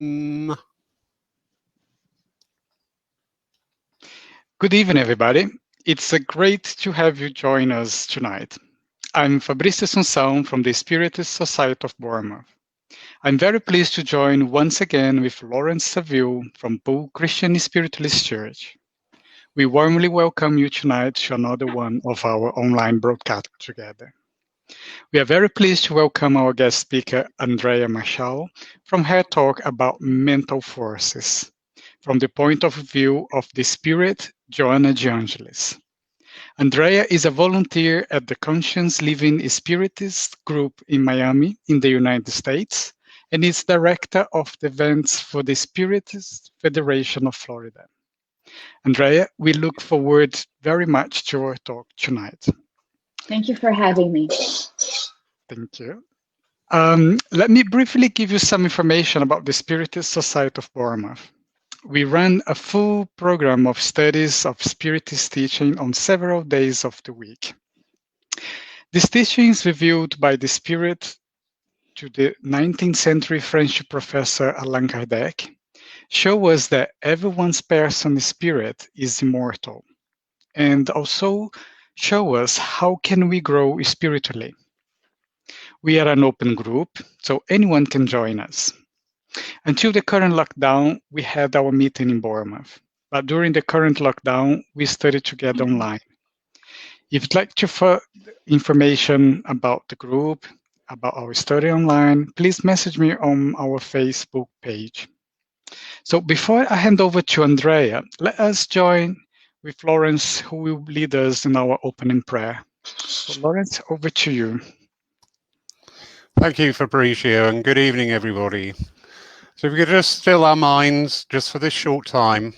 Good evening, everybody. It's great to have you join us tonight. I'm Fabrício Assunção from the Spiritist Society of Bournemouth. I'm very pleased to join once again with Lawrence Saville from Bull Christian Spiritualist Church. We warmly welcome you tonight to another one of our online broadcasts together. We are very pleased to welcome our guest speaker, Andreia Machado, from her talk about mental forces, from the point of view of the spirit, Joanna de Angelis. Andreia is a volunteer at the Conscious Living Spiritist Group in Miami, in the United States, and is director of the events for the Spiritist Federation of Florida. Andreia, we look forward very much to our talk tonight. Thank you for having me. Thank you. Let me briefly give you some information about the Spiritist Society of Bournemouth. We run a full program of studies of Spiritist teaching on several days of the week. These teachings revealed by the Spirit to the 19th century French professor Allan Kardec show us that everyone's person spirit is immortal, and also show us how can we grow spiritually. We are an open group, so anyone can join us. Until the current lockdown, we had our meeting in Bournemouth, but during the current lockdown, we studied together online. If you'd like to further information about the group, about our study online, please message me on our Facebook page. So before I hand over to Andreia, let us join with Lawrence, who will lead us in our opening prayer. So Lawrence, over to you. Thank you, Fabrizio, and good evening, everybody. So if we could just still our minds just for this short time,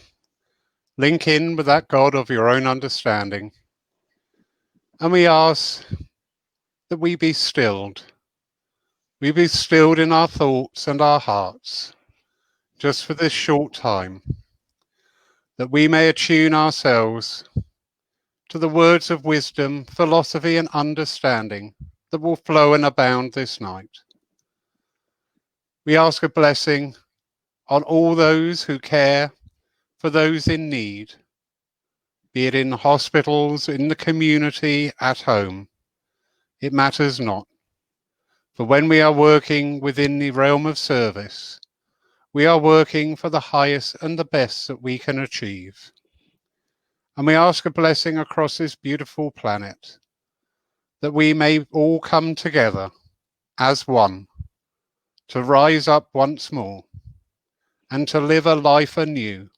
link in with that God of your own understanding, and we ask that we be stilled. We be stilled in our thoughts and our hearts, just for this short time, that we may attune ourselves to the words of wisdom, philosophy, and understanding that will flow and abound this night. We ask a blessing on all those who care for those in need, be it in hospitals, in the community, at home. It matters not. For when we are working within the realm of service, we are working for the highest and the best that we can achieve. And we ask a blessing across this beautiful planet, that we may all come together as one, to rise up once more, and to live a life anew,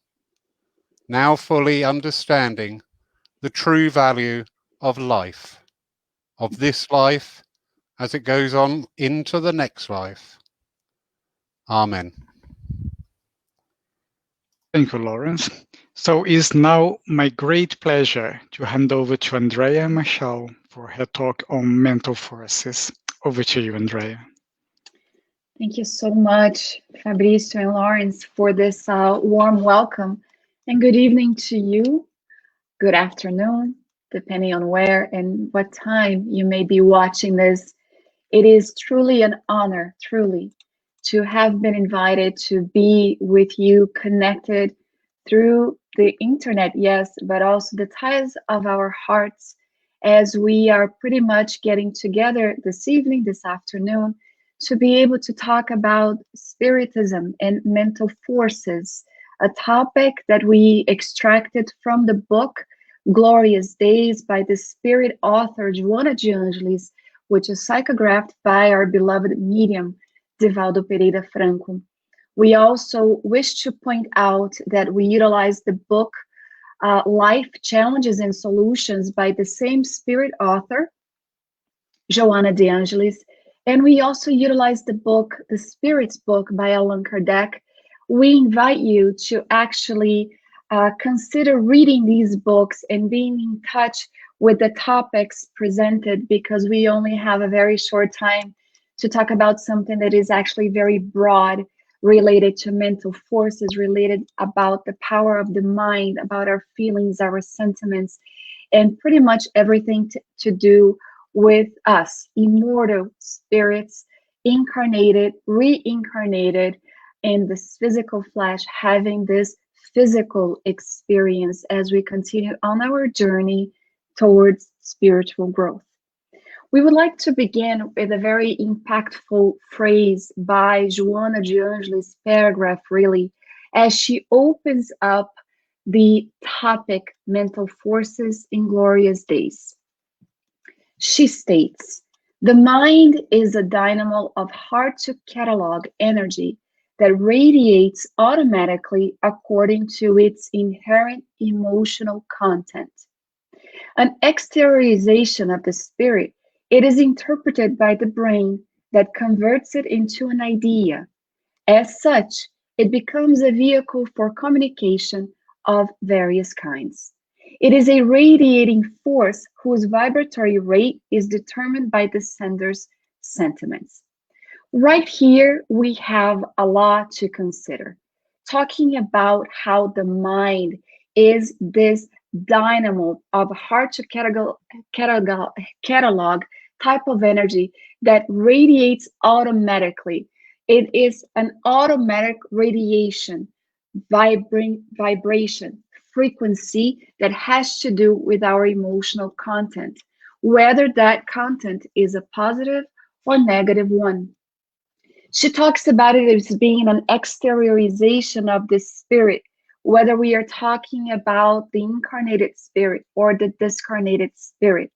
now fully understanding the true value of life, of this life as it goes on into the next life. Amen. Thank you, Lawrence. So it's now my great pleasure to hand over to Andreia Machado for her talk on mental forces. Over to you, Andreia. Thank you so much, Fabrizio and Lawrence, for this warm welcome. And good evening to you. Good afternoon, depending on where and what time you may be watching this. It is truly an honor, truly, to have been invited to be with you, connected through the internet, yes, but also the ties of our hearts as we are pretty much getting together this evening, this afternoon, to be able to talk about spiritism and mental forces, a topic that we extracted from the book Glorious Days by the spirit author Joanna de Angelis, which is psychographed by our beloved medium, Divaldo Pereira Franco. We also wish to point out that we utilize the book Life Challenges and Solutions by the same spirit author, Joanna de Angelis, and we also utilize the book, The Spirit's Book by Allan Kardec. We invite you to actually consider reading these books and being in touch with the topics presented, because we only have a very short time to talk about something that is actually very broad, related to mental forces, related about the power of the mind, about our feelings, our sentiments, and pretty much everything to do with us, immortal spirits, incarnated, reincarnated, in this physical flesh, having this physical experience as we continue on our journey towards spiritual growth. We would like to begin with a very impactful phrase by Joana de Angelis' paragraph, really, as she opens up the topic mental forces in glorious days. She states, the mind is a dynamo of hard to catalog energy that radiates automatically according to its inherent emotional content. An exteriorization of the spirit, it is interpreted by the brain that converts it into an idea. As such, it becomes a vehicle for communication of various kinds. It is a radiating force whose vibratory rate is determined by the sender's sentiments. Right here, we have a lot to consider. Talking about how the mind is this dynamo of hard to catalog type of energy that radiates automatically. It is an automatic radiation, vibration, frequency that has to do with our emotional content, whether that content is a positive or negative one. She talks about it as being an exteriorization of the spirit, whether we are talking about the incarnated spirit or the discarnated spirit.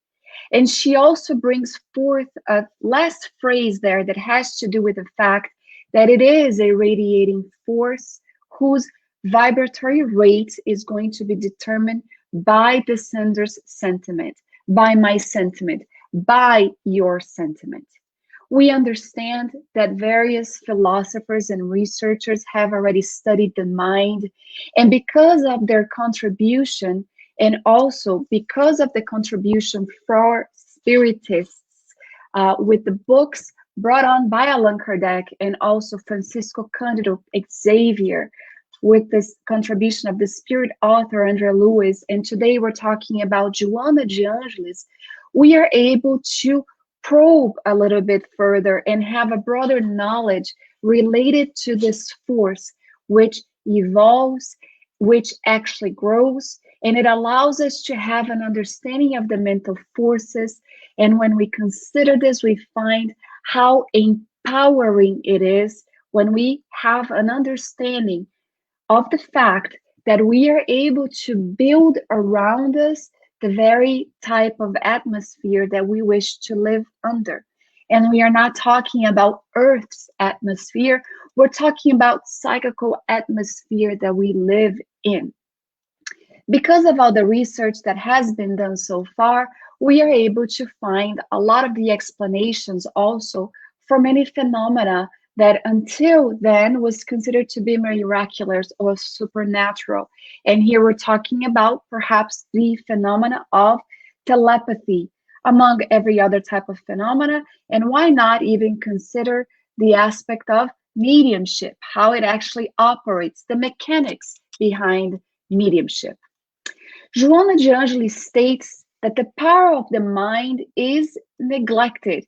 And she also brings forth a last phrase there that has to do with the fact that it is a radiating force whose vibratory rate is going to be determined by the sender's sentiment, by my sentiment, by your sentiment. We understand that various philosophers and researchers have already studied the mind, and because of their contribution, and also because of the contribution for spiritists with the books brought on by Allan Kardec and also Francisco Cândido Xavier, with this contribution of the spirit author Andreia Lewis, and today we're talking about Joana de Angelis, we are able to probe a little bit further and have a broader knowledge related to this force, which evolves, which actually grows, and it allows us to have an understanding of the mental forces. And when we consider this, we find how empowering it is when we have an understanding of the fact that we are able to build around us the very type of atmosphere that we wish to live under. And we are not talking about Earth's atmosphere, we're talking about psychical atmosphere that we live in. Because of all the research that has been done so far, we are able to find a lot of the explanations also for many phenomena that until then was considered to be miraculous or supernatural. And here we're talking about perhaps the phenomena of telepathy, among every other type of phenomena. And why not even consider the aspect of mediumship, how it actually operates, the mechanics behind mediumship. Joana de Angelis states that the power of the mind is a neglected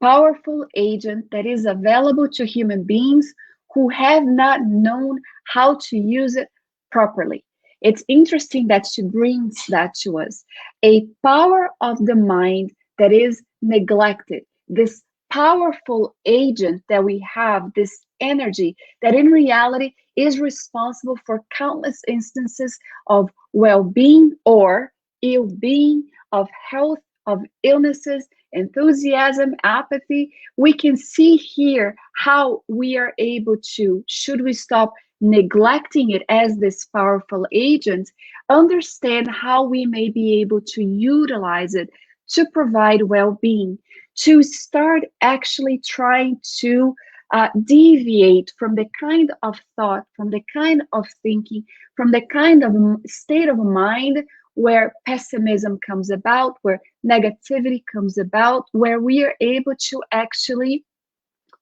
powerful agent that is available to human beings who have not known how to use it properly. It's interesting that she brings that to us. A power of the mind that is neglected. This powerful agent that we have, this energy that in reality is responsible for countless instances of well-being or ill-being, of health, of illnesses, enthusiasm, apathy. We can see here how we are able to, should we stop neglecting it as this powerful agent, understand how we may be able to utilize it to provide well-being, to start actually trying to deviate from the kind of thought, from the kind of thinking, from the kind of state of mind where pessimism comes about, where negativity comes about, where we are able to actually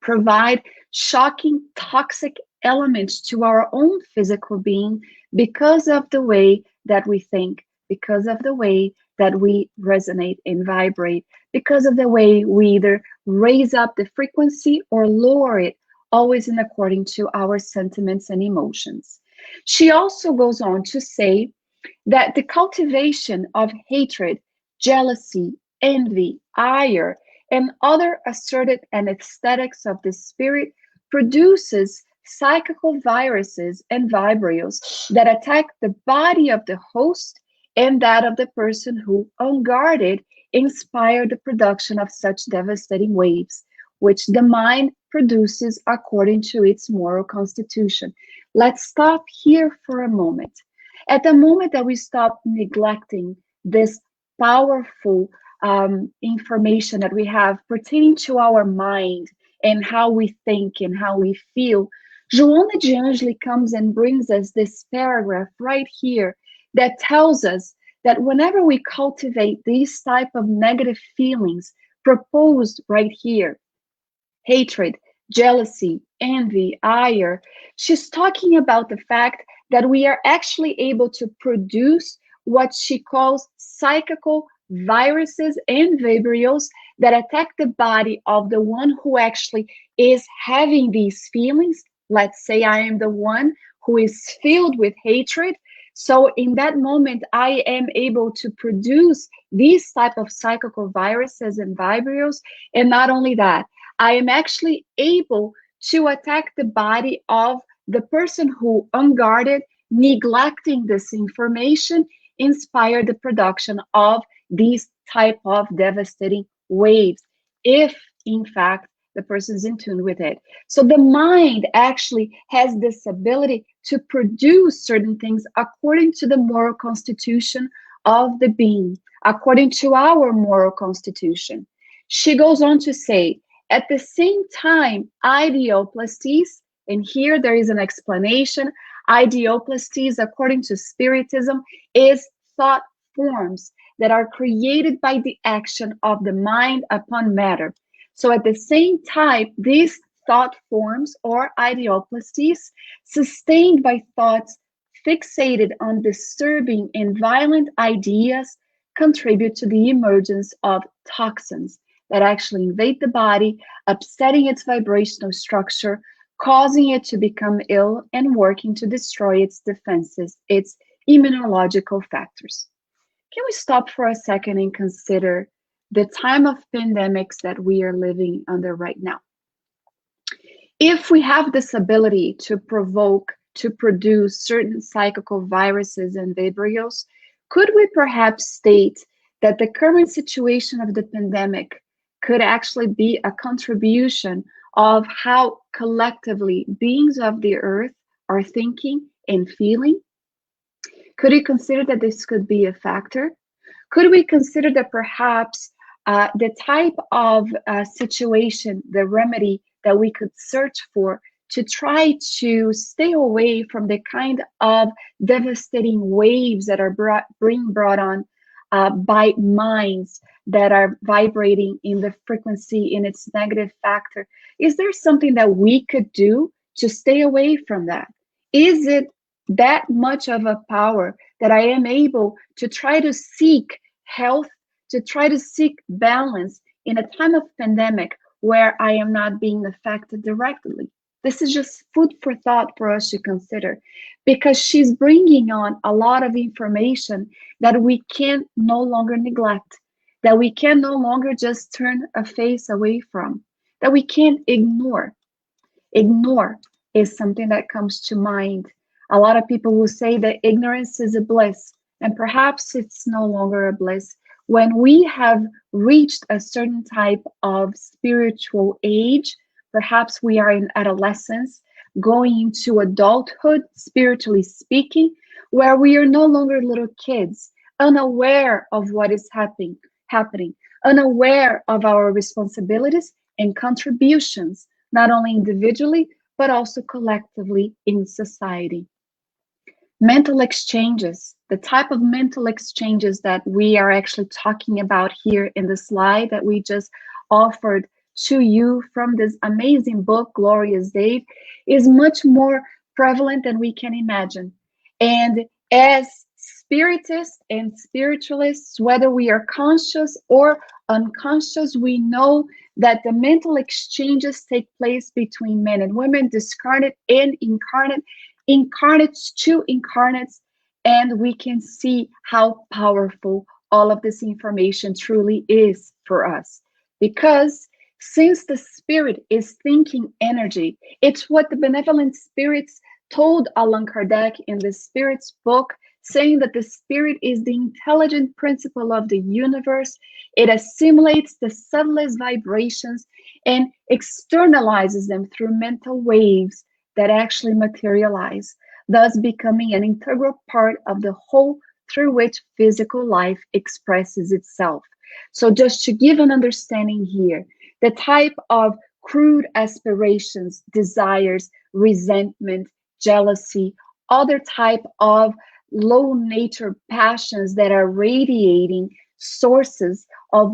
provide shocking, toxic elements to our own physical being because of the way that we think, because of the way that we resonate and vibrate, because of the way we either raise up the frequency or lower it always in according to our sentiments and emotions. She also goes on to say that the cultivation of hatred, jealousy, envy, ire, and other asserted anesthetics of the spirit produces psychical viruses and vibrios that attack the body of the host and that of the person who, unguarded, inspired the production of such devastating waves, which the mind produces according to its moral constitution. Let's stop here for a moment. At the moment that we stop neglecting this powerful information that we have pertaining to our mind and how we think and how we feel, Joana de Angeli comes and brings us this paragraph right here that tells us that whenever we cultivate these type of negative feelings proposed right here, hatred, jealousy, envy, ire. She's talking about the fact that we are actually able to produce what she calls psychical viruses and vibrios that attack the body of the one who actually is having these feelings. Let's say I am the one who is filled with hatred. So in that moment, I am able to produce these type of psychical viruses and vibrios. And not only that, I am actually able to attack the body of the person who, unguarded, neglecting this information, inspired the production of these type of devastating waves, if in fact the person is in tune with it. So the mind actually has this ability to produce certain things according to the moral constitution of the being, according to our moral constitution. She goes on to say, at the same time, ideoplasties, and here there is an explanation, ideoplasties, according to Spiritism, is thought forms that are created by the action of the mind upon matter. So at the same time, these thought forms or ideoplasties, sustained by thoughts fixated on disturbing and violent ideas, contribute to the emergence of toxins that actually invade the body, upsetting its vibrational structure, causing it to become ill and working to destroy its defenses, its immunological factors. Can we stop for a second and consider the time of pandemics that we are living under right now? If we have this ability to provoke, to produce certain psychical viruses and vibrios, could we perhaps state that the current situation of the pandemic could actually be a contribution of how collectively beings of the earth are thinking and feeling? Could we consider that this could be a factor? Could we consider that perhaps the type of situation, the remedy that we could search for to try to stay away from the kind of devastating waves that are being brought on by minds that are vibrating in the frequency in its negative factor? Is there something that we could do to stay away from that? Is it that much of a power that I am able to try to seek health, to try to seek balance in a time of pandemic where I am not being affected directly? This is just food for thought for us to consider, because she's bringing on a lot of information that we can no longer neglect, that we can no longer just turn a face away from, that we can't ignore. Ignore is something that comes to mind. A lot of people will say that ignorance is a bliss, and perhaps it's no longer a bliss. When we have reached a certain type of spiritual age, perhaps we are in adolescence, going into adulthood, spiritually speaking, where we are no longer little kids, unaware of what is happening, unaware of our responsibilities and contributions, not only individually, but also collectively in society. Mental exchanges, the type of mental exchanges that we are actually talking about here in the slide that we just offered to you from this amazing book, Gloria's Dave, is much more prevalent than we can imagine. And as spiritists and spiritualists, whether we are conscious or unconscious, we know that the mental exchanges take place between men and women, discarnate and incarnate, incarnates to incarnates, and we can see how powerful all of this information truly is for us. Because since the spirit is thinking energy, it's what the benevolent spirits told Allan Kardec in the Spirit's book, saying that the spirit is the intelligent principle of the universe. It assimilates the subtlest vibrations and externalizes them through mental waves that actually materialize, thus becoming an integral part of the whole through which physical life expresses itself. So, just to give an understanding here, the type of crude aspirations, desires, resentment, jealousy, other type of low nature passions that are radiating sources of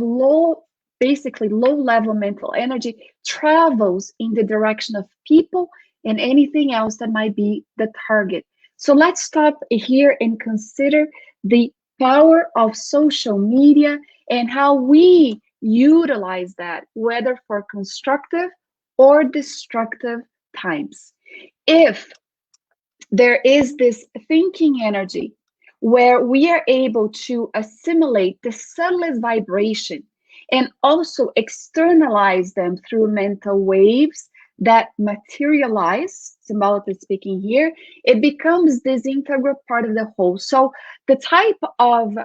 basically low level mental energy, travels in the direction of people and anything else that might be the target. So let's stop here and consider the power of social media and how we utilize that, whether for constructive or destructive times. If there is this thinking energy where we are able to assimilate the subtlest vibration and also externalize them through mental waves that materialize, symbolically speaking here, it becomes this integral part of the whole. So the type of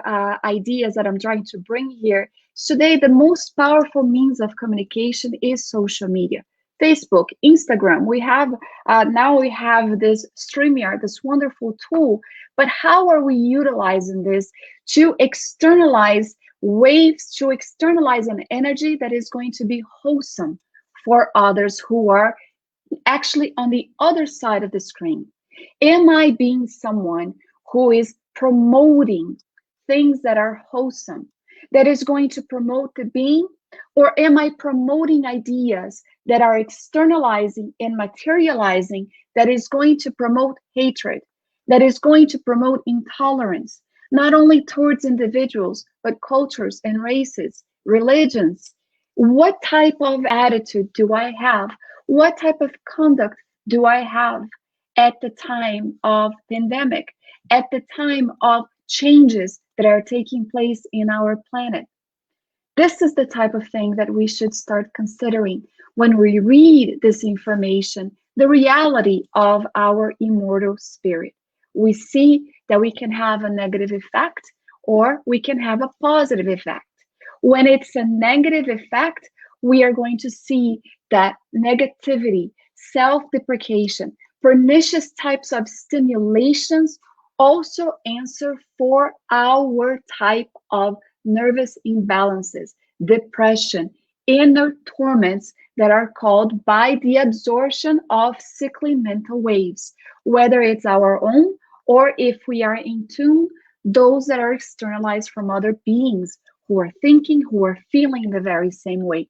ideas that I'm trying to bring here today, the most powerful means of communication is social media. Facebook, Instagram, we have now we have this StreamYard, this wonderful tool, but how are we utilizing this to externalize waves, to externalize an energy that is going to be wholesome for others who are actually on the other side of the screen? Am I being someone who is promoting things that are wholesome, that is going to promote the being? Or am I promoting ideas that are externalizing and materializing, that is going to promote hatred, that is going to promote intolerance, not only towards individuals, but cultures and races, religions? What type of attitude do I have? What type of conduct do I have at the time of pandemic, at the time of changes that are taking place in our planet? This is the type of thing that we should start considering when we read this information, the reality of our immortal spirit. We see that we can have a negative effect or we can have a positive effect. When it's a negative effect, we are going to see that negativity, self-deprecation, pernicious types of stimulations also answer for our type of nervous imbalances, depression, inner torments that are called by the absorption of sickly mental waves, whether it's our own or if we are in tune, those that are externalized from other beings who are thinking, who are feeling the very same way.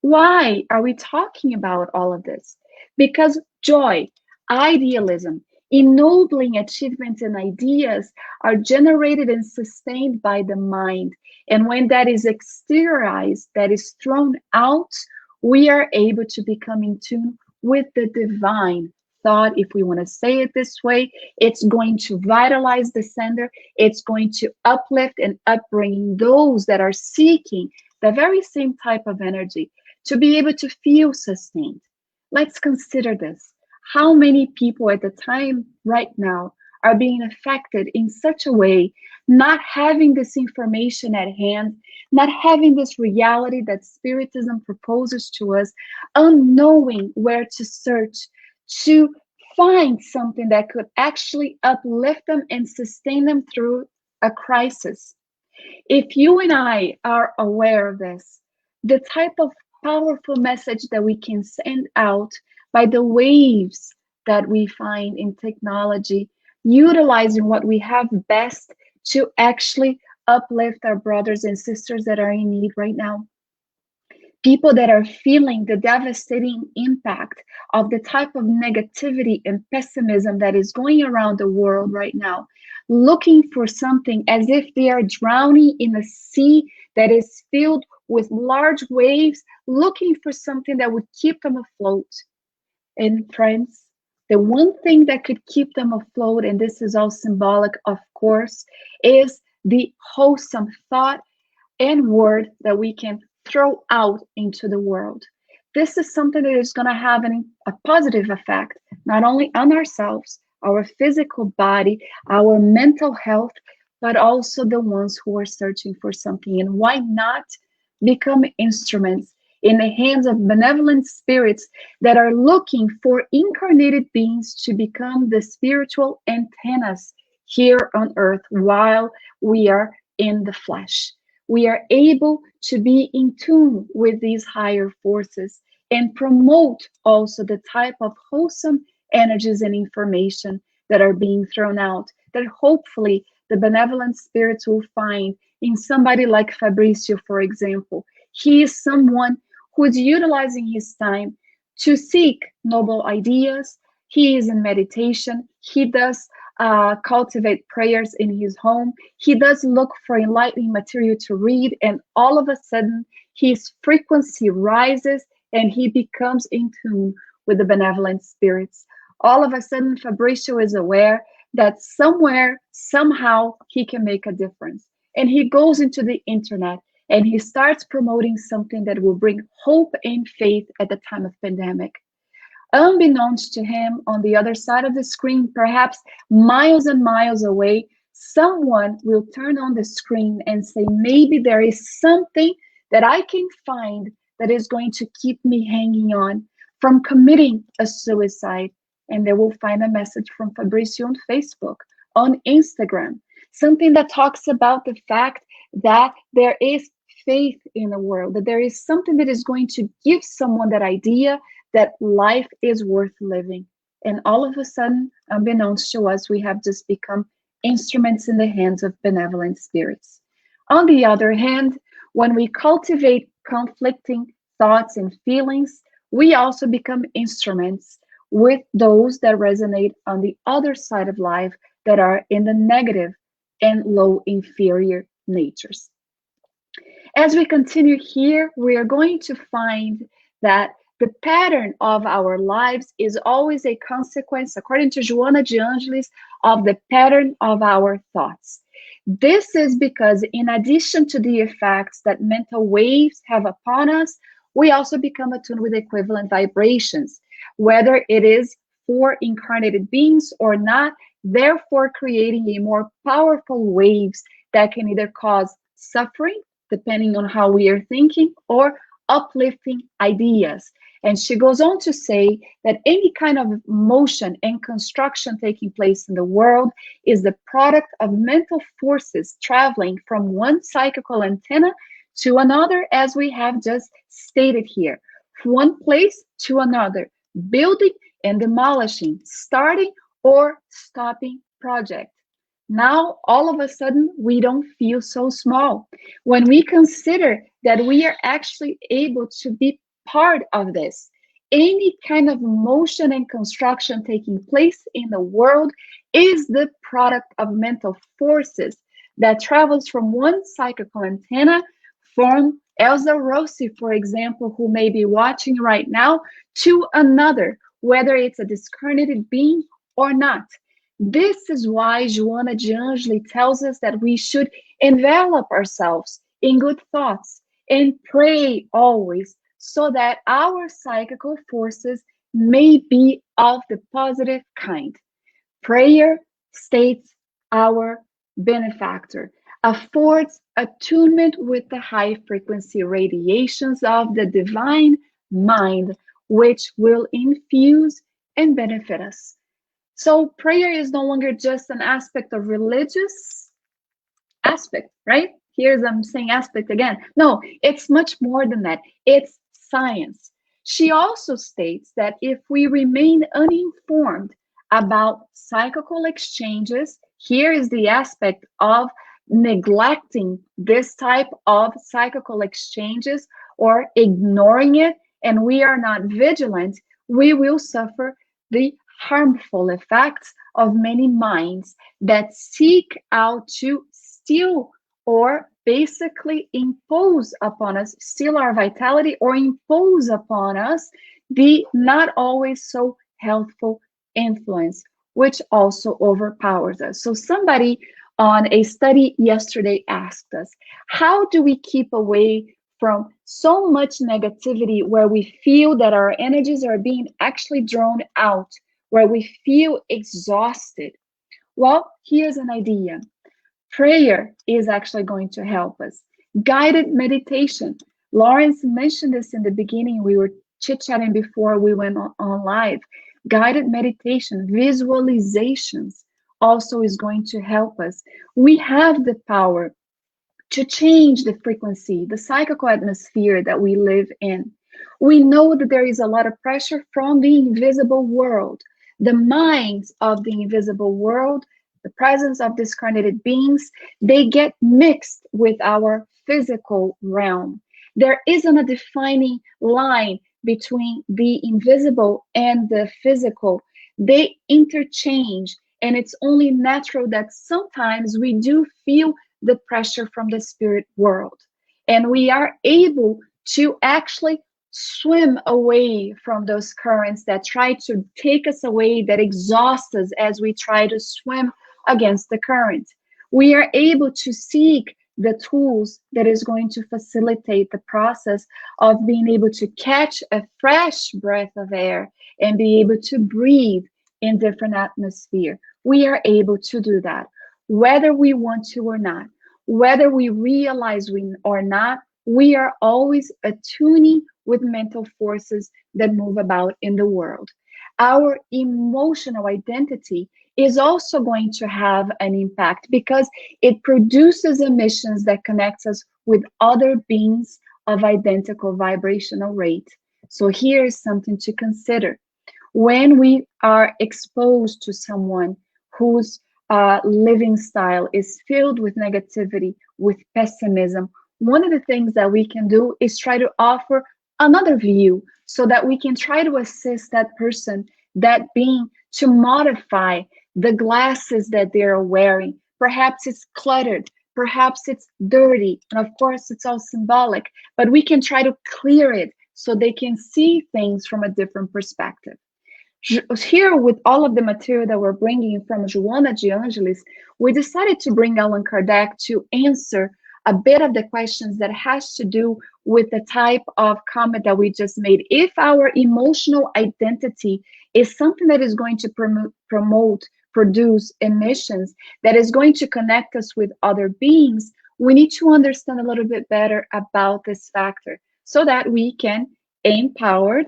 Why are we talking about all of this? Because joy, idealism, ennobling achievements and ideas are generated and sustained by the mind. And when that is exteriorized, that is thrown out, we are able to become in tune with the divine thought. If we want to say it this way, it's going to vitalize the sender. It's going to uplift and upbring those that are seeking the very same type of energy to be able to feel sustained. Let's consider this. How many people at the time right now are being affected in such a way, not having this information at hand, not having this reality that Spiritism proposes to us, unknowing where to search to find something that could actually uplift them and sustain them through a crisis. If you and I are aware of this, the type of powerful message that we can send out by the waves that we find in technology, utilizing what we have best to actually uplift our brothers and sisters that are in need right now. People that are feeling the devastating impact of the type of negativity and pessimism that is going around the world right now, looking for something as if they are drowning in a sea that is filled with large waves, looking for something that would keep them afloat. And friends, the one thing that could keep them afloat, and this is all symbolic, of course, is the wholesome thought and word that we can throw out into the world. This is something that is going to have a positive effect, not only on ourselves, our physical body, our mental health, but also the ones who are searching for something. And why not become instruments in the hands of benevolent spirits that are looking for incarnated beings to become the spiritual antennas here on earth while we are in the flesh? We are able to be in tune with these higher forces and promote also the type of wholesome energies and information that are being thrown out, that hopefully the benevolent spirits will find in somebody like Fabricio, for example. He is someone who is utilizing his time to seek noble ideas. He is in meditation. He does cultivate prayers in his home. He does look for enlightening material to read, and all of a sudden, his frequency rises and he becomes in tune with the benevolent spirits. All of a sudden, Fabricio is aware that somewhere, somehow, he can make a difference. And he goes into the internet and he starts promoting something that will bring hope and faith at the time of pandemic. Unbeknownst to him, on the other side of the screen, perhaps miles and miles away, someone will turn on the screen and say, maybe there is something that I can find that is going to keep me hanging on from committing a suicide. And they will find a message from Fabricio on Facebook, on Instagram, something that talks about the fact that there is faith in the world, that there is something that is going to give someone that idea that life is worth living. And all of a sudden, unbeknownst to us, we have just become instruments in the hands of benevolent spirits. On the other hand, when we cultivate conflicting thoughts and feelings, we also become instruments with those that resonate on the other side of life that are in the negative and low inferior natures. As we continue here, we are going to find that the pattern of our lives is always a consequence, according to Joana de Angelis, of the pattern of our thoughts. This is because, in addition to the effects that mental waves have upon us, we also become attuned with equivalent vibrations, whether it is for incarnated beings or not, therefore creating a more powerful waves that can either cause suffering, depending on how we are thinking, or uplifting ideas. And she goes on to say that any kind of motion and construction taking place in the world is the product of mental forces traveling from one psychical antenna to another, as we have just stated here, one place to another, building and demolishing, starting or stopping project. Now, all of a sudden, we don't feel so small. When we consider that we are actually able to be part of this, any kind of motion and construction taking place in the world is the product of mental forces that travels from one psychical antenna, from Elsa Rossi, for example, who may be watching right now, to another, whether it's a discarnated being or not. This is why Joana de Angelis tells us that we should envelop ourselves in good thoughts and pray always so that our psychical forces may be of the positive kind. Prayer, states our benefactor, affords attunement with the high frequency radiations of the divine mind, which will infuse and benefit us. So prayer is no longer just an aspect of religious aspect, right? Here's I'm saying aspect again. No, it's much more than that. It's science. She also states that if we remain uninformed about psychical exchanges, here is the aspect of neglecting this type of psychical exchanges or ignoring it, and we are not vigilant, we will suffer the harmful effects of many minds that seek out to steal or basically impose upon us, steal our vitality, or impose upon us the not always so healthful influence, which also overpowers us. So somebody on a study yesterday asked us, how do we keep away from so much negativity where we feel that our energies are being actually drawn out, where we feel exhausted? Well, here's an idea. Prayer is actually going to help us. Guided meditation. Lawrence mentioned this in the beginning. We were chit-chatting before we went on live. Guided meditation, visualizations also is going to help us. We have the power to change the frequency, the psychical atmosphere that we live in. We know that there is a lot of pressure from the invisible world, the minds of the invisible world, the presence of discarnated beings, they get mixed with our physical realm. There isn't a defining line between the invisible and the physical. They interchange, and it's only natural that sometimes we do feel the pressure from the spirit world. And we are able to actually swim away from those currents that try to take us away, that exhaust us as we try to swim against the current. We are able to seek the tools that is going to facilitate the process of being able to catch a fresh breath of air and be able to breathe in different atmosphere. We are able to do that, whether we want to or not, whether we realize we or not. We are always attuning with mental forces that move about in the world. Our emotional identity is also going to have an impact because it produces emissions that connects us with other beings of identical vibrational rate. So here's something to consider. When we are exposed to someone whose living style is filled with negativity, with pessimism, one of the things that we can do is try to offer another view so that we can try to assist that person, that being, to modify the glasses that they're wearing. Perhaps it's cluttered, perhaps it's dirty, and of course it's all symbolic, but we can try to clear it so they can see things from a different perspective. Here, with all of the material that we're bringing from Joana de Angelis, we decided to bring Allan Kardec to answer a bit of the questions that has to do with the type of comment that we just made. If our emotional identity is something that is going to produce emissions, that is going to connect us with other beings, we need to understand a little bit better about this factor so that we can, empowered,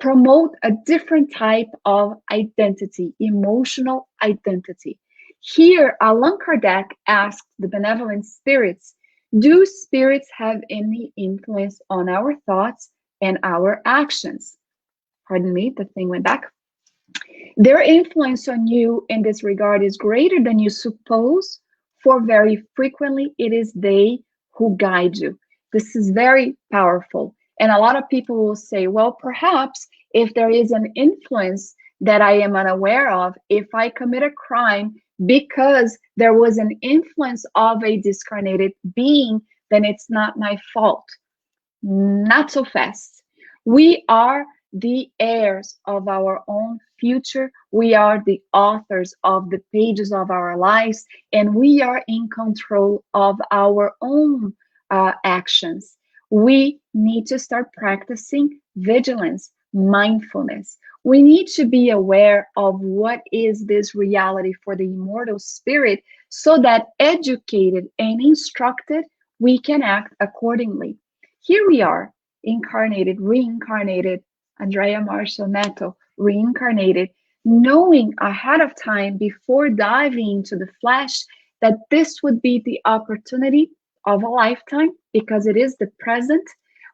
promote a different type of identity, emotional identity. Here, Allan Kardec asked the benevolent spirits, do spirits have any influence on our thoughts and our actions? Pardon me, the thing went back. Their influence on you in this regard is greater than you suppose, for very frequently it is they who guide you. This is very powerful. And a lot of people will say, well, perhaps if there is an influence that I am unaware of, if I commit a crime because there was an influence of a discarnated being, then it's not my fault. Not so fast. We are the heirs of our own future. We are the authors of the pages of our lives, and we are in control of our own actions. We need to start practicing vigilance, mindfulness. We need to be aware of what is this reality for the immortal spirit so that educated and instructed, we can act accordingly. Here we are, incarnated, reincarnated, Andreia Marshall Neto, reincarnated, knowing ahead of time before diving into the flesh that this would be the opportunity of a lifetime, because it is the present,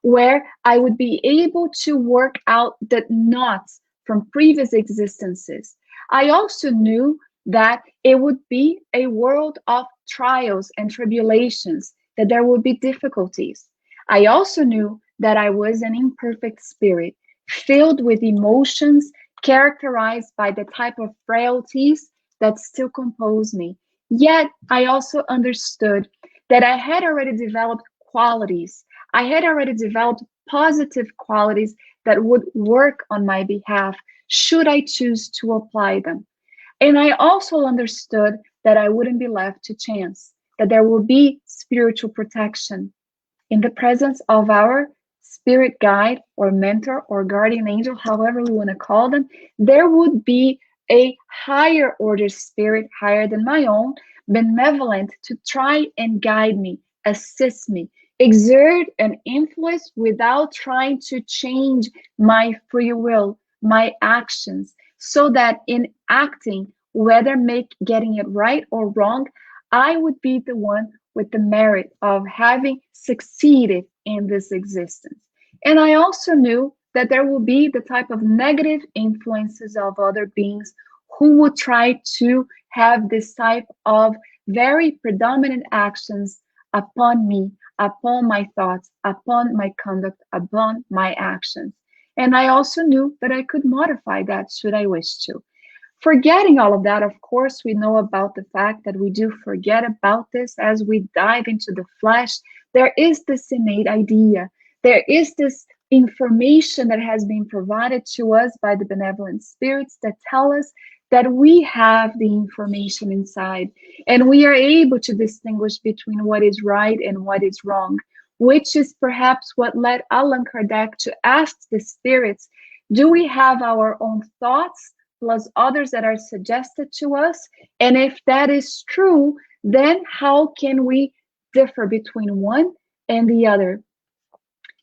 where I would be able to work out the knots from previous existences. I also knew that it would be a world of trials and tribulations, that there would be difficulties. I also knew that I was an imperfect spirit, filled with emotions characterized by the type of frailties that still compose me. Yet I also understood that I had already developed qualities. I had already developed positive qualities that would work on my behalf should I choose to apply them. And I also understood that I wouldn't be left to chance, that there will be spiritual protection in the presence of our spirit guide or mentor or guardian angel, however we want to call them. There would be a higher order spirit, higher than my own, benevolent to try and guide me, assist me, exert an influence without trying to change my free will, my actions, so that in acting, whether getting it right or wrong, I would be the one with the merit of having succeeded in this existence. And I also knew that there will be the type of negative influences of other beings who would try to have this type of very predominant actions upon me, upon my thoughts, upon my conduct, upon my actions. And I also knew that I could modify that should I wish to. Forgetting all of that, of course, we know about the fact that we do forget about this as we dive into the flesh. There is this innate idea, there is this information that has been provided to us by the benevolent spirits that tell us that we have the information inside and we are able to distinguish between what is right and what is wrong, which is perhaps what led Allan Kardec to ask the spirits, do we have our own thoughts plus others that are suggested to us? And if that is true, then how can we differ between one and the other?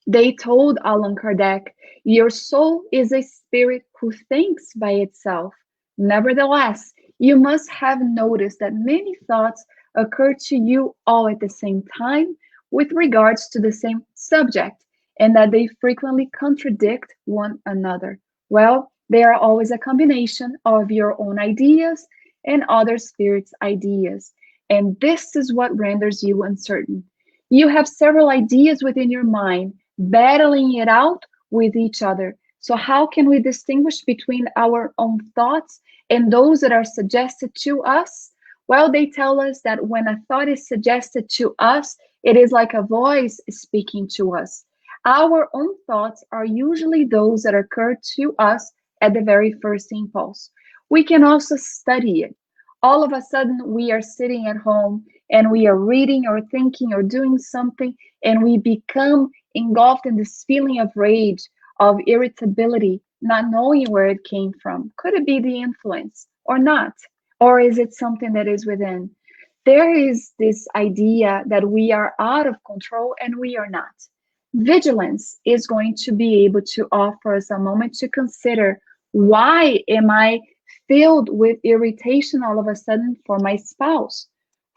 They told Allan Kardec, your soul is a spirit who thinks by itself. Nevertheless, you must have noticed that many thoughts occur to you all at the same time with regards to the same subject, and that they frequently contradict one another. Well, they are always a combination of your own ideas and other spirits' ideas. And this is what renders you uncertain. You have several ideas within your mind, battling it out with each other. So, how can we distinguish between our own thoughts and those that are suggested to us? Well, they tell us that when a thought is suggested to us, it is like a voice speaking to us. Our own thoughts are usually those that occur to us at the very first impulse. We can also study it. All of a sudden, we are sitting at home and we are reading or thinking or doing something, and we become engulfed in this feeling of rage, of irritability, not knowing where it came from. Could it be the influence or not? Or is it something that is within? There is this idea that we are out of control and we are not. Vigilance is going to be able to offer us a moment to consider, why am I filled with irritation all of a sudden for my spouse,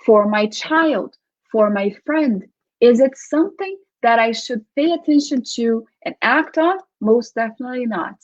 for my child, for my friend? Is it something that I should pay attention to and act on? Most definitely not.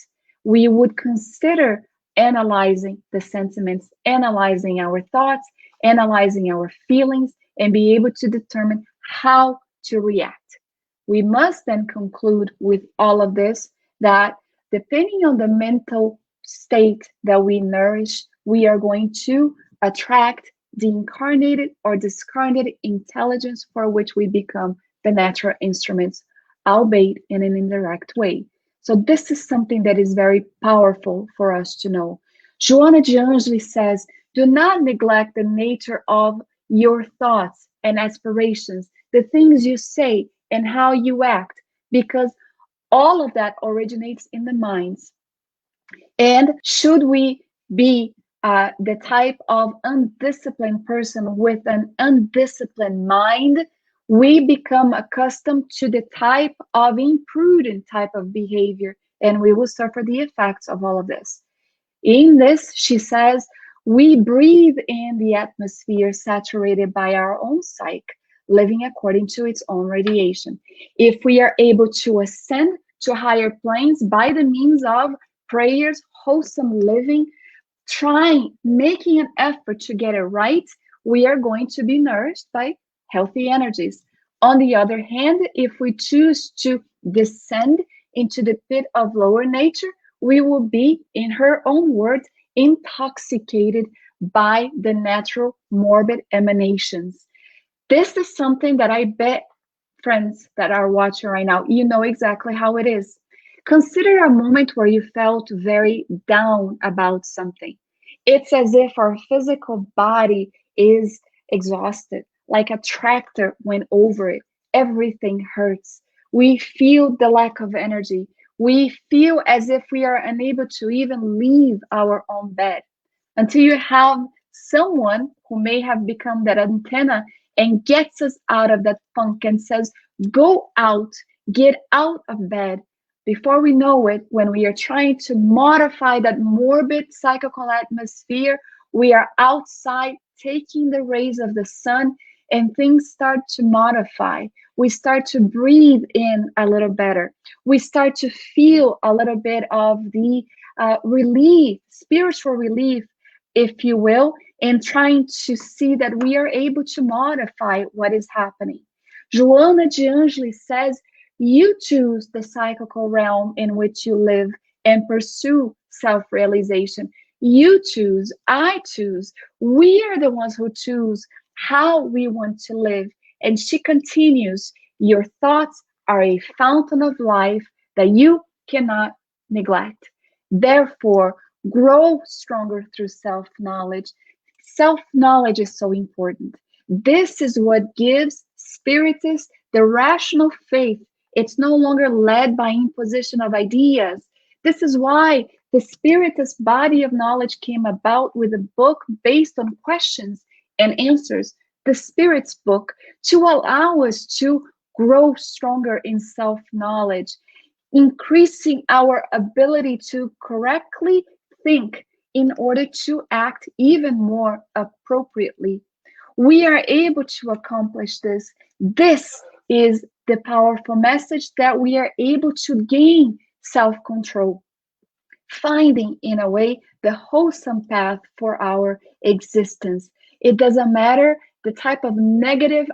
We would consider analyzing the sentiments, analyzing our thoughts, analyzing our feelings, and be able to determine how to react. We must then conclude with all of this that depending on the mental state that we nourish, we are going to attract the incarnated or discarnated intelligence for which we become the natural instruments, albeit in an indirect way. So this is something that is very powerful for us to know. Joana de Angelis says, do not neglect the nature of your thoughts and aspirations, the things you say and how you act, because all of that originates in the minds. And should we be the type of undisciplined person with an undisciplined mind, we become accustomed to the type of imprudent type of behavior, and we will suffer the effects of all of this. In this, she says, we breathe in the atmosphere saturated by our own psyche, living according to its own radiation. If we are able to ascend to higher planes by the means of prayers, wholesome living, trying, making an effort to get it right, we are going to be nourished by healthy energies. On the other hand, if we choose to descend into the pit of lower nature, we will be, in her own words, intoxicated by the natural morbid emanations. This is something that I bet friends that are watching right now, you know exactly how it is. Consider a moment where you felt very down about something. It's as if our physical body is exhausted, like a tractor went over it. Everything hurts. We feel the lack of energy. We feel as if we are unable to even leave our own bed until you have someone who may have become that antenna and gets us out of that funk and says, go out, get out of bed. Before we know it, when we are trying to modify that morbid psychical atmosphere, we are outside taking the rays of the sun and things start to modify. We start to breathe in a little better. We start to feel a little bit of the relief, spiritual relief, if you will, and trying to see that we are able to modify what is happening. Joana de Angelis says, you choose the psychical realm in which you live and pursue self realization. You choose, I choose. We are the ones who choose how we want to live. And she continues, your thoughts are a fountain of life that you cannot neglect. Therefore, grow stronger through self knowledge. Self knowledge is so important. This is what gives spiritists the rational faith. It's no longer led by imposition of ideas. This is why the spiritist body of knowledge came about with a book based on questions and answers, the Spirit's book, to allow us to grow stronger in self knowledge, increasing our ability to correctly think in order to act even more appropriately. We are able to accomplish this. This is the powerful message that we are able to gain self control, finding in a way the wholesome path for our existence. It doesn't matter the type of negative,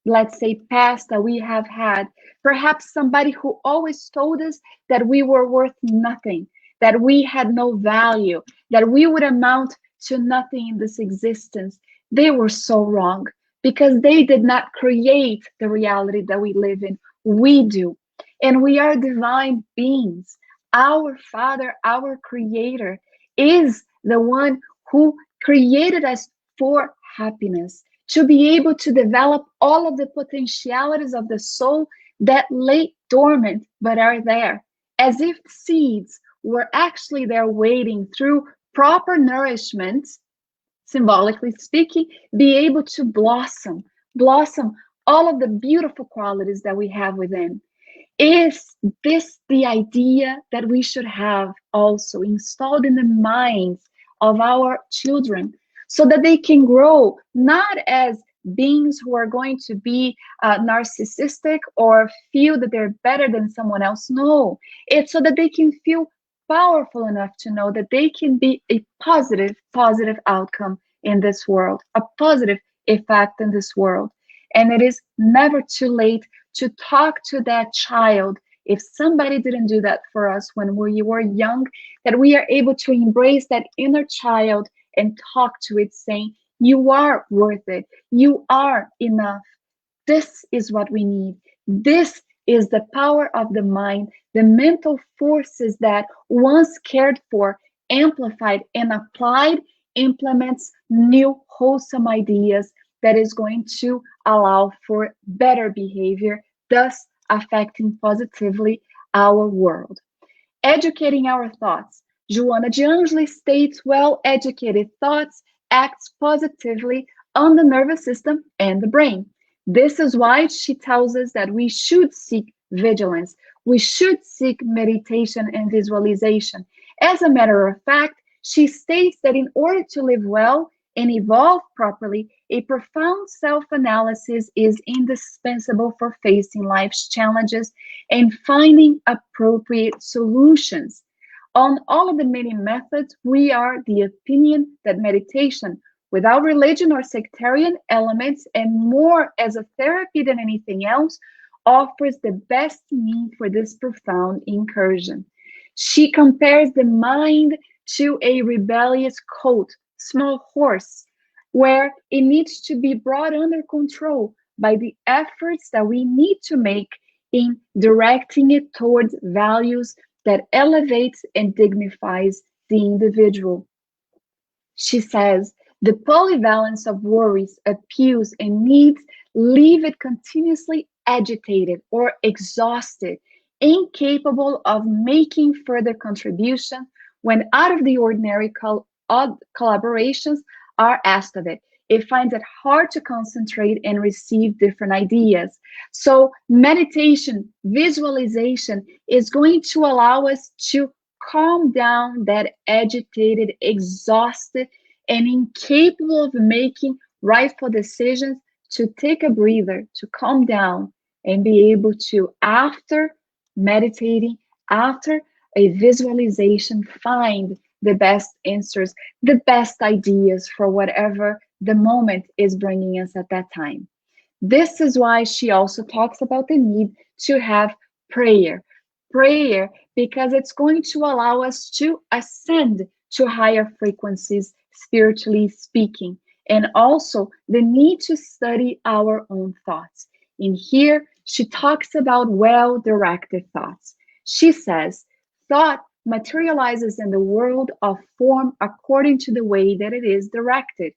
let's say, past that we have had. Perhaps somebody who always told us that we were worth nothing, that we had no value, that we would amount to nothing in this existence. They were so wrong because they did not create the reality that we live in. We do. And we are divine beings. Our Father, our Creator, is the one who created us for happiness, to be able to develop all of the potentialities of the soul that lay dormant but are there, as if seeds were actually there waiting through proper nourishment, symbolically speaking, be able to blossom all of the beautiful qualities that we have within. Is this the idea that we should have also installed in the minds of our children so that they can grow not as beings who are going to be narcissistic or feel that they're better than someone else? No, it's so that they can feel powerful enough to know that they can be a positive outcome in this world, a positive effect in this world. And it is never too late to talk to that child. If somebody didn't do that for us when we were young, that we are able to embrace that inner child and talk to it saying, you are worth it. You are enough. This is what we need. This is the power of the mind, the mental forces that once cared for, amplified, and applied, implements new wholesome ideas that is going to allow for better behavior, thus affecting positively our world. Educating our thoughts. Joana de Angelis states well-educated thoughts acts positively on the nervous system and the brain. This is why she tells us that we should seek vigilance. We should seek meditation and visualization. As a matter of fact, she states that in order to live well and evolve properly, a profound self-analysis is indispensable for facing life's challenges and finding appropriate solutions. On all of the many methods, we are the opinion that meditation, without religion or sectarian elements, and more as a therapy than anything else, offers the best means for this profound incursion. She compares the mind to a rebellious colt, small horse, where it needs to be brought under control by the efforts that we need to make in directing it towards values that elevates and dignifies the individual. She says the polyvalence of worries, appeals, and needs leave it continuously agitated or exhausted, incapable of making further contribution when out of the ordinary collaborations are asked of it. It finds it hard to concentrate and receive different ideas. So, meditation, visualization is going to allow us to calm down that agitated, exhausted, and incapable of making rightful decisions, to take a breather, to calm down, and be able to, after meditating, after a visualization, find the best answers, the best ideas for whatever the moment is bringing us at that time. This is why she also talks about the need to have prayer. Prayer, because it's going to allow us to ascend to higher frequencies, spiritually speaking, and also the need to study our own thoughts. In here, she talks about well directed thoughts. She says, thought materializes in the world of form according to the way that it is directed.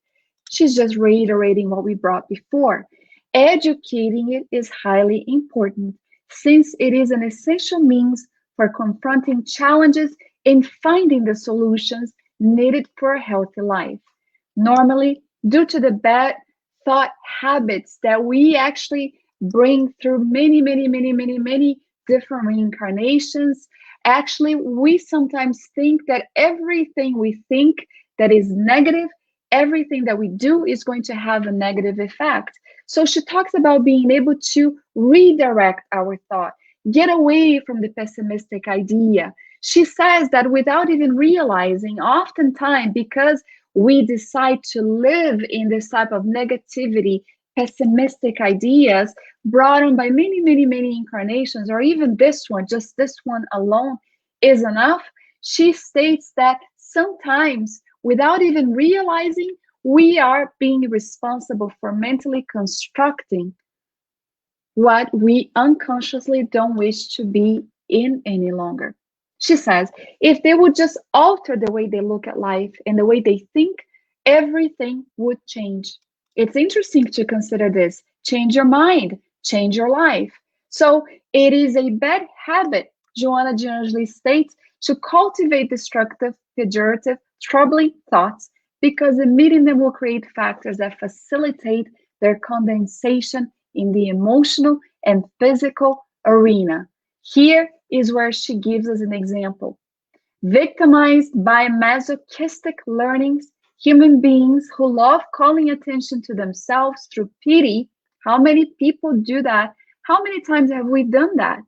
She's just reiterating what we brought before. Educating it is highly important since it is an essential means for confronting challenges and finding the solutions needed for a healthy life. Normally, due to the bad thought habits that we actually bring through many different reincarnations, actually, we sometimes think that everything we think that is negative, everything that we do is going to have a negative effect. So she talks about being able to redirect our thought, get away from the pessimistic idea. She says that without even realizing, oftentimes, because we decide to live in this type of negativity, pessimistic ideas brought on by many incarnations, or even this one, just this one alone is enough. She states that sometimes, without even realizing, we are being responsible for mentally constructing what we unconsciously don't wish to be in any longer. She says, if they would just alter the way they look at life and the way they think, everything would change. It's interesting to consider this. Change your mind, change your life. So it is a bad habit, Joanna D'Angeli states, to cultivate destructive, pejorative, troubling thoughts, because emitting them will create factors that facilitate their condensation in the emotional and physical arena. Here is where she gives us an example. Victimized by masochistic learnings, human beings who love calling attention to themselves through pity. How many people do that? How many times have we done that?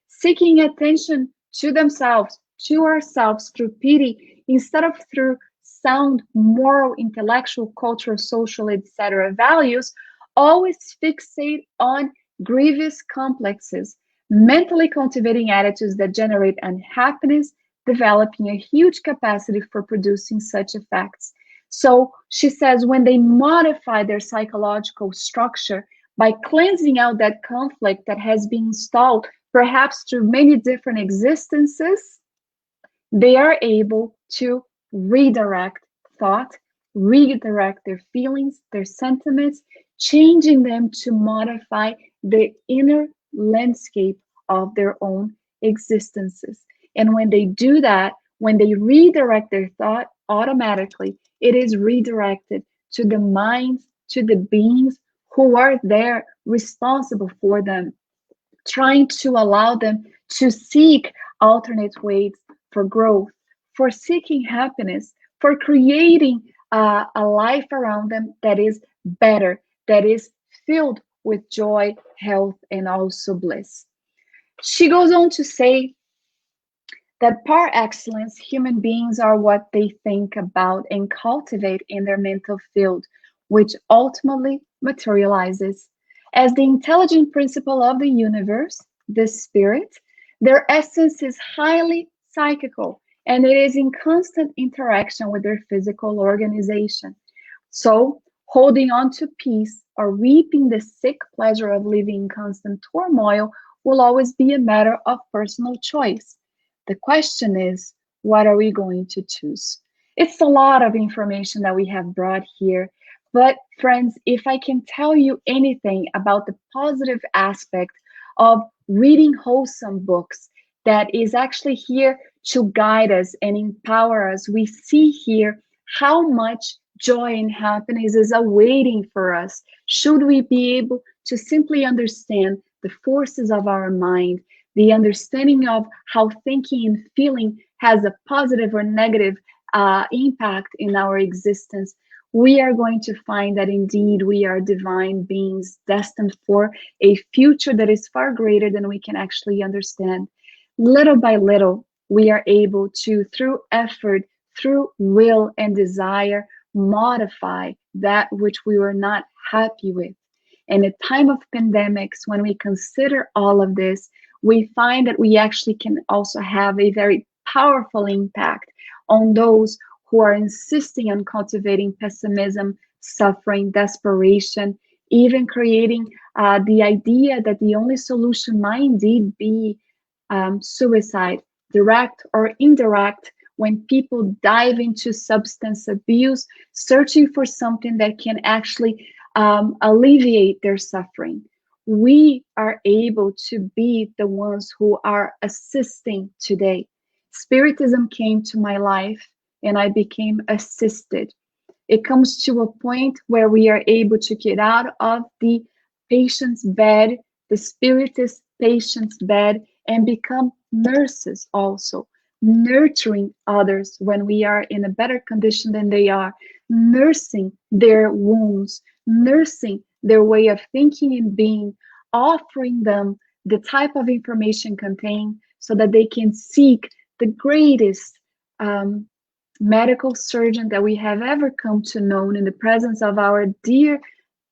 Seeking attention to themselves, to ourselves through pity, instead of through sound moral, intellectual, cultural, social, etc. values, always fixate on grievous complexes, mentally cultivating attitudes that generate unhappiness, developing a huge capacity for producing such effects. So she says when they modify their psychological structure by cleansing out that conflict that has been installed, perhaps through many different existences, they are able to redirect thought, redirect their feelings, their sentiments, changing them to modify the inner landscape of their own existences. And when they do that, when they redirect their thought, automatically it is redirected to the minds, to the beings who are there responsible for them, trying to allow them to seek alternate ways for growth, for seeking happiness, for creating a life around them that is better, that is filled with joy, health, and also bliss. She goes on to say that par excellence, human beings are what they think about and cultivate in their mental field, which ultimately materializes. As the intelligent principle of the universe, the spirit, their essence is highly psychical and it is in constant interaction with their physical organization. So, Holding on to peace or reaping the sick pleasure of living in constant turmoil will always be a matter of personal choice. The question is, what are we going to choose? It's a lot of information that we have brought here. But, friends, if I can tell you anything about the positive aspect of reading wholesome books that is actually here to guide us and empower us, we see here how much joy and happiness is awaiting for us should we be able to simply understand the forces of our mind, the understanding of how thinking and feeling has a positive or negative impact in our existence. We are going to find that indeed we are divine beings destined for a future that is far greater than we can actually understand. Little by little, we are able to, through effort, through will and desire, modify that which we were not happy with. In a time of pandemics, when we consider all of this, we find that we actually can also have a very powerful impact on those who are insisting on cultivating pessimism, suffering, desperation, even creating the idea that the only solution might indeed be suicide, direct or indirect, when people dive into substance abuse, searching for something that can actually alleviate their suffering. We are able to be the ones who are assisting today. Spiritism came to my life and I became assisted. It comes to a point where we are able to get out of the patient's bed, the spiritist patient's bed, and become nurses also, nurturing others when we are in a better condition than they are, nursing their wounds, nursing their way of thinking and being, offering them the type of information contained so that they can seek the greatest medical surgeon that we have ever come to know in the presence of our dear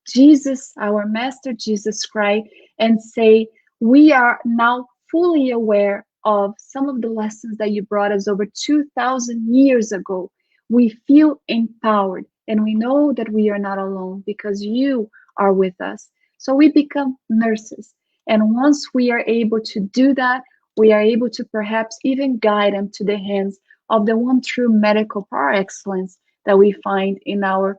Jesus, our Master Jesus Christ, and say, we are now fully aware of some of the lessons that you brought us over 2,000 years ago. We feel empowered and we know that we are not alone because you are with us. So we become nurses. And once we are able to do that, we are able to perhaps even guide them to the hands of the one true medical par excellence that we find in our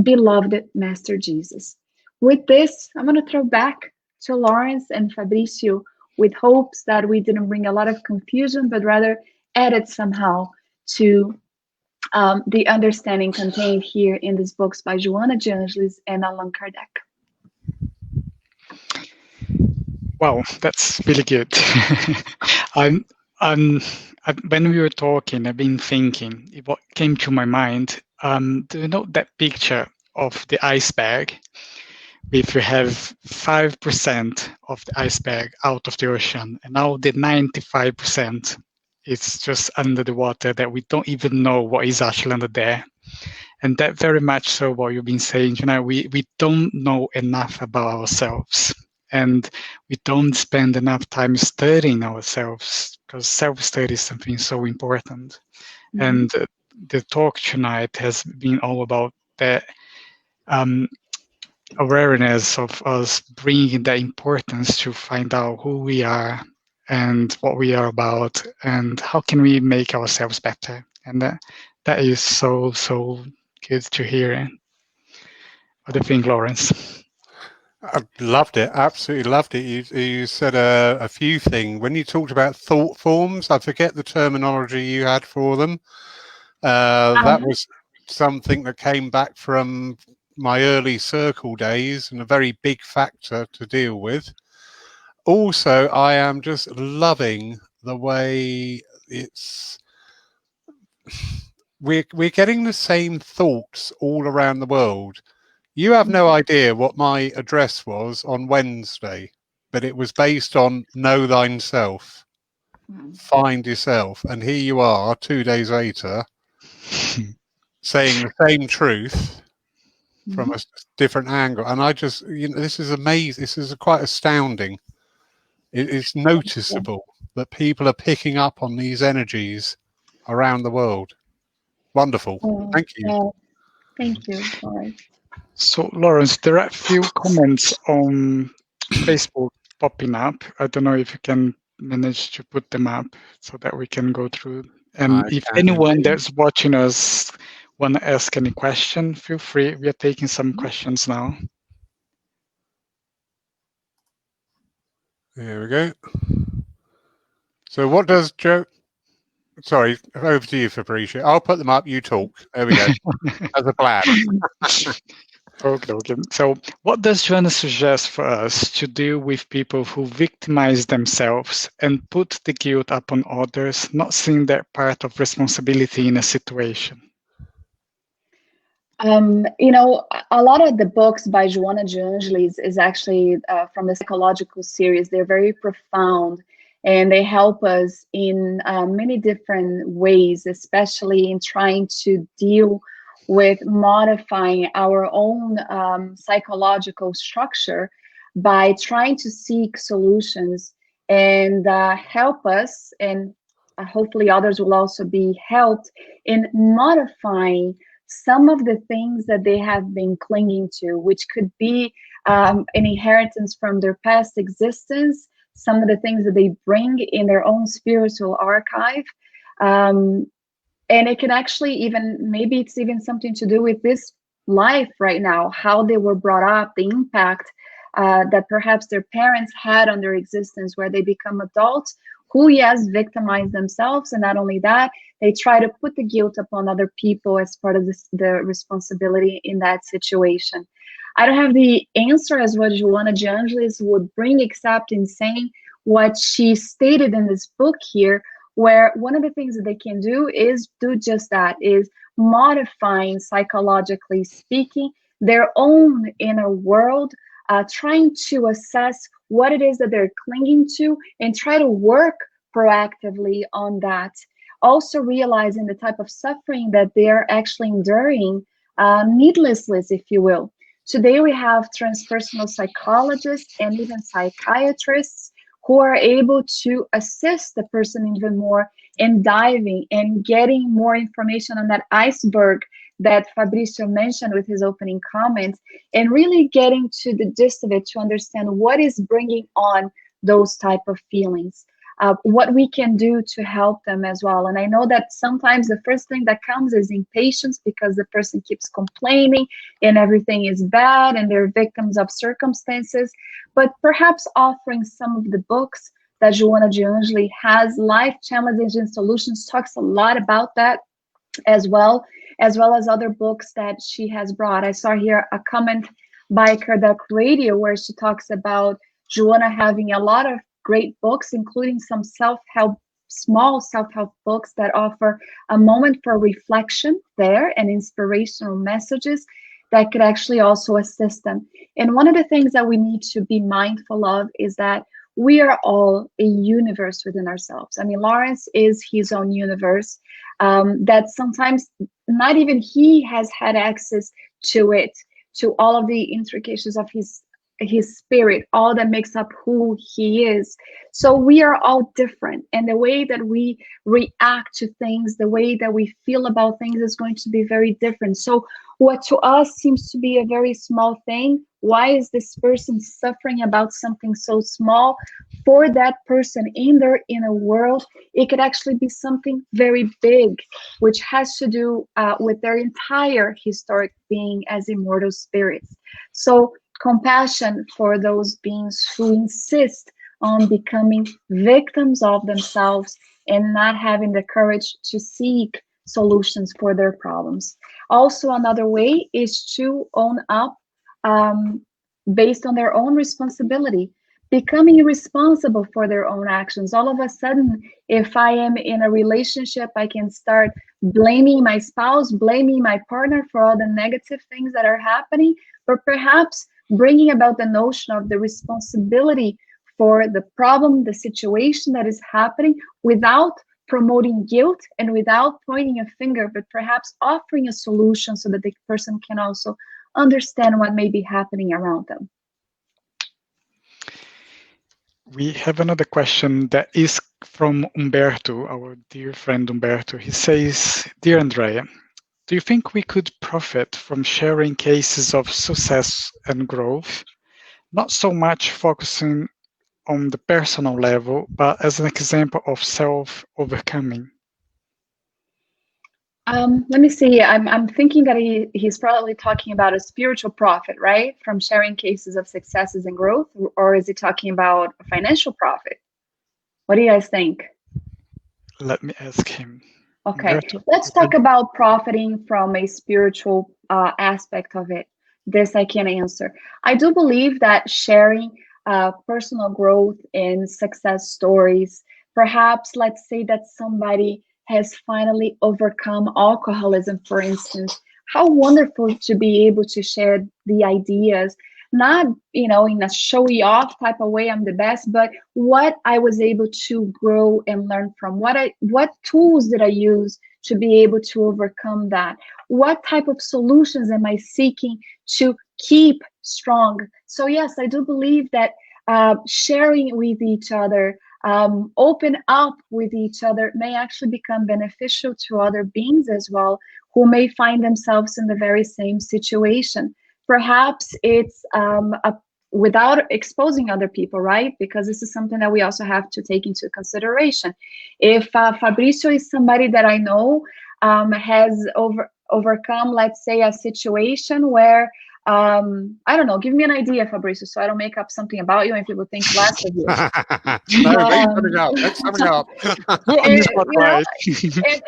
beloved Master Jesus. With this, I'm going to throw back to Lawrence and Fabricio with hopes that we didn't bring a lot of confusion, but rather added somehow to the understanding contained here in these books by Joanna de Angelis and Allan Kardec. Wow, that's really good. I'm, when we were talking, I've been thinking, what came to my mind, do you know that picture of the iceberg? If you have 5% of the iceberg out of the ocean, and now the 95% is just under the water that we don't even know what is actually under there. And that very much so what you've been saying, we don't know enough about ourselves. And we don't spend enough time studying ourselves because self-study is something so important. Mm-hmm. And the talk tonight has been all about that awareness of us bringing the importance to find out who we are and what we are about and how can we make ourselves better. And that is so good to hear. What do you think, Lawrence? I loved it. Absolutely loved it. You said a few things. When you talked about thought forms, I forget the terminology you had for them. That was something that came back from my early circle days and a very big factor to deal with. Also, I am just loving the way we're getting the same thoughts all around the world. You have no idea what my address was on Wednesday, but it was based on know thyself, find yourself. And here you are 2 days later saying the same truth from a different angle. And I just, this is amazing. This is quite astounding. It's noticeable that people are picking up on these energies around the world. Wonderful. Thank you. Thank you, Lawrence. So, Lawrence, there are a few comments on Facebook popping up. I don't know if you can manage to put them up so that we can go through. And I if can anyone indeed. that's watching us want to ask any question, feel free. We are taking some questions now. There we go. So what does Joe... Sorry, over to you, Fabricia. I'll put them up, you talk. There we go. As a plan. Okay. So, what does Joanna suggest for us to do with people who victimize themselves and put the guilt upon others, not seeing their part of responsibility in a situation? A lot of the books by Joanna de Angelis is actually from the psychological series. They're very profound and they help us in many different ways, especially in trying to deal with modifying our own psychological structure by trying to seek solutions and help us, and hopefully others will also be helped in modifying some of the things that they have been clinging to, which could be an inheritance from their past existence, some of the things that they bring in their own spiritual archive. Um, and it can actually even, maybe it's even something to do with this life right now, how they were brought up, the impact that perhaps their parents had on their existence where they become adults who, yes, victimize themselves. And not only that, they try to put the guilt upon other people as part of the responsibility in that situation. I don't have the answer as what Joanna de Angelis would bring, except in saying what she stated in this book here, where one of the things that they can do is do just that, is modifying, psychologically speaking, their own inner world, trying to assess what it is that they're clinging to and try to work proactively on that. Also realizing the type of suffering that they're actually enduring needlessly, if you will. Today we have transpersonal psychologists and even psychiatrists who are able to assist the person even more in diving and getting more information on that iceberg that Fabrizio mentioned with his opening comments, and really getting to the gist of it to understand what is bringing on those type of feelings. What we can do to help them as well. And I know that sometimes the first thing that comes is impatience because the person keeps complaining and everything is bad and they're victims of circumstances. But perhaps offering some of the books that Joanna de Angelis has, Life Challenges and Solutions, talks a lot about that as well as other books that she has brought. I saw here a comment by Kardec Radio where she talks about Joanna having a lot of great books, including some small self-help books that offer a moment for reflection there and inspirational messages that could actually also assist them. And one of the things that we need to be mindful of is that we are all a universe within ourselves. I mean, Lawrence is his own universe that sometimes not even he has had access to it, to all of the intricacies of his spirit, all that makes up who he is. So we are all different, and the way that we react to things, the way that we feel about things is going to be very different. So what to us seems to be a very small thing, why is this person suffering about something so small? For that person in their inner world, it could actually be something very big, which has to do with their entire historic being as immortal spirits. So compassion for those beings who insist on becoming victims of themselves and not having the courage to seek solutions for their problems. Also, another way is to own up based on their own responsibility, becoming responsible for their own actions. All of a sudden, if I am in a relationship, I can start blaming my spouse, blaming my partner for all the negative things that are happening, but perhaps bringing about the notion of the responsibility for the problem, the situation that is happening, without promoting guilt and without pointing a finger, but perhaps offering a solution so that the person can also understand what may be happening around them. We have another question that is from Umberto, our dear friend Umberto. He says, "Dear Andreia, Do you think we could profit from sharing cases of success and growth, not so much focusing on the personal level, but as an example of self-overcoming? Let me see. I'm thinking that he's probably talking about a spiritual profit, right? From sharing cases of successes and growth, or is he talking about a financial profit? What do you guys think? Let me ask him. Okay, let's talk about profiting from a spiritual aspect of it. This I can answer. I do believe that sharing personal growth and success stories, perhaps let's say that somebody has finally overcome alcoholism, for instance. How wonderful to be able to share the ideas, not in a showy off type of way, I'm the best, but what I was able to grow and learn from, what tools did I use to be able to overcome that, what type of solutions am I seeking to keep strong. So yes, I do believe that sharing with each other, open up with each other, may actually become beneficial to other beings as well, who may find themselves in the very same situation. Perhaps it's without exposing other people, right? Because this is something that we also have to take into consideration. If Fabricio is somebody that I know has overcome, let's say, a situation where, I don't know, give me an idea, Fabricio, so I don't make up something about you and people think less of you. No, make something up. And,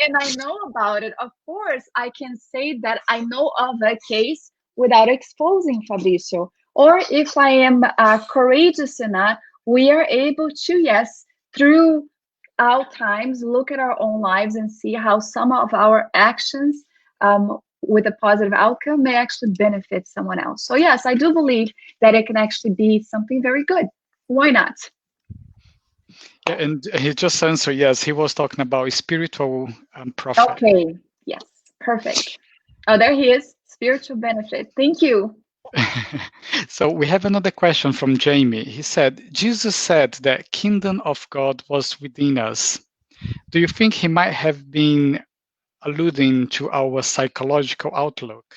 and I know about it. Of course, I can say that I know of a case without exposing Fabricio. Or if I am courageous enough, we are able to, yes, through our times, look at our own lives and see how some of our actions with a positive outcome may actually benefit someone else. So yes, I do believe that it can actually be something very good. Why not? Yeah, and he just answered yes. He was talking about spiritual profit. Okay, yes, perfect. Oh, there he is. Spiritual benefit. Thank you. So we have another question from Jamie. He said, Jesus said that kingdom of God was within us. Do you think he might have been alluding to our psychological outlook?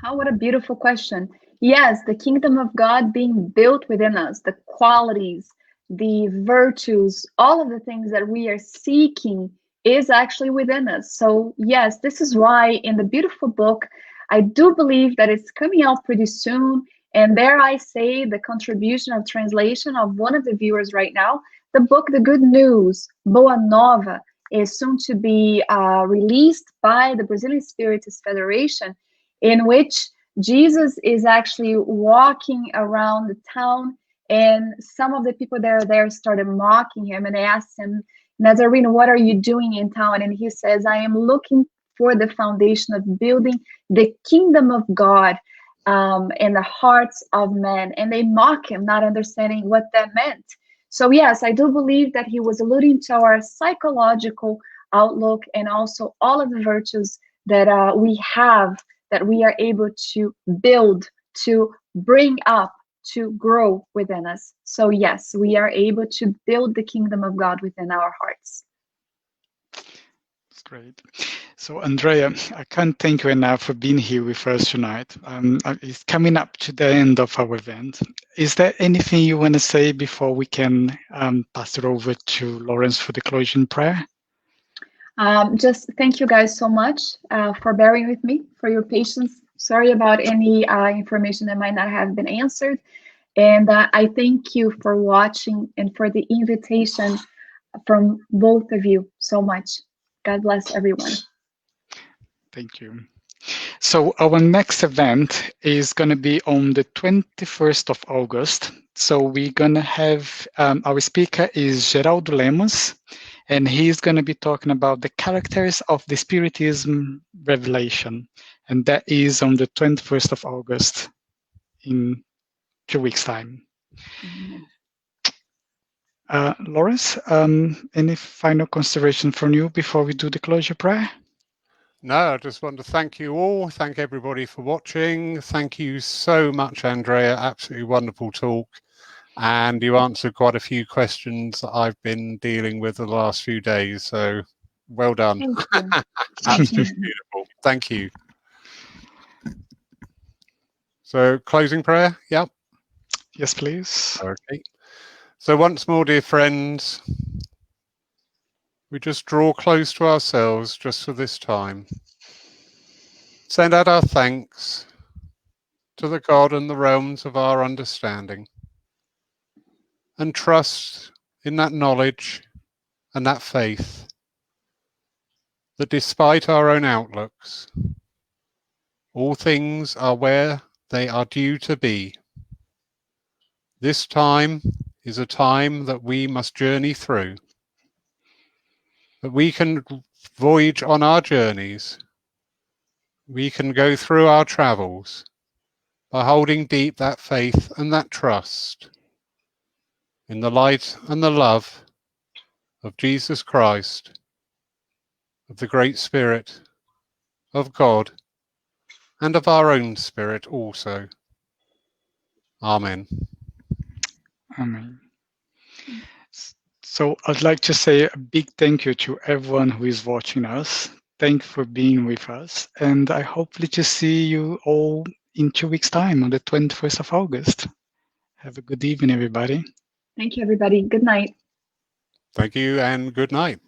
What a beautiful question. Yes, the kingdom of God being built within us, the qualities, the virtues, all of the things that we are seeking is actually within us. So yes, this is why in the beautiful book, I do believe that it's coming out pretty soon. And there I say the contribution of translation of one of the viewers right now, the book, The Good News, Boa Nova, is soon to be released by the Brazilian Spiritist Federation, in which Jesus is actually walking around the town, and some of the people that are there started mocking him, and they asked him, Nazarene, what are you doing in town? And he says, I am looking for the foundation of building the kingdom of God in the hearts of men. And they mock him, not understanding what that meant. So yes, I do believe that he was alluding to our psychological outlook and also all of the virtues that we have, that we are able to build, to bring up, to grow within us. So yes, we are able to build the kingdom of God within our hearts. That's great. So Andreia, I can't thank you enough for being here with us tonight. It's coming up to the end of our event. Is there anything you want to say before we can pass it over to Lawrence for the closing prayer? Just thank you guys so much for bearing with me, for your patience. Sorry about any information that might not have been answered. And I thank you for watching and for the invitation from both of you so much. God bless everyone. Thank you. So our next event is going to be on the 21st of August. So we're going to have, our speaker is Geraldo Lemos, and he's going to be talking about the characters of the Spiritism revelation. And that is on the 21st of August in 2 weeks' time. Lawrence, any final consideration from you before we do the closure prayer? No, I just want to thank you all. Thank everybody for watching. Thank you so much, Andreia. Absolutely wonderful talk. And you answered quite a few questions that I've been dealing with the last few days. So well done. Thank you. Absolutely beautiful. Thank you. So, closing prayer? Yeah. Yes, please. Okay. So, once more, dear friends, we just draw close to ourselves just for this time. Send out our thanks to the God and the realms of our understanding, and trust in that knowledge and that faith that despite our own outlooks, all things are where they are due to be. This time is a time that we must journey through, that we can voyage on our journeys, we can go through our travels by holding deep that faith and that trust in the light and the love of Jesus Christ, of the great Spirit of God, and of our own spirit also. Amen. Amen. So I'd like to say a big thank you to everyone who is watching us. Thank you for being with us. And I hopefully to see you all in 2 weeks' time on the 21st of August. Have a good evening, everybody. Thank you, everybody. Good night. Thank you and good night.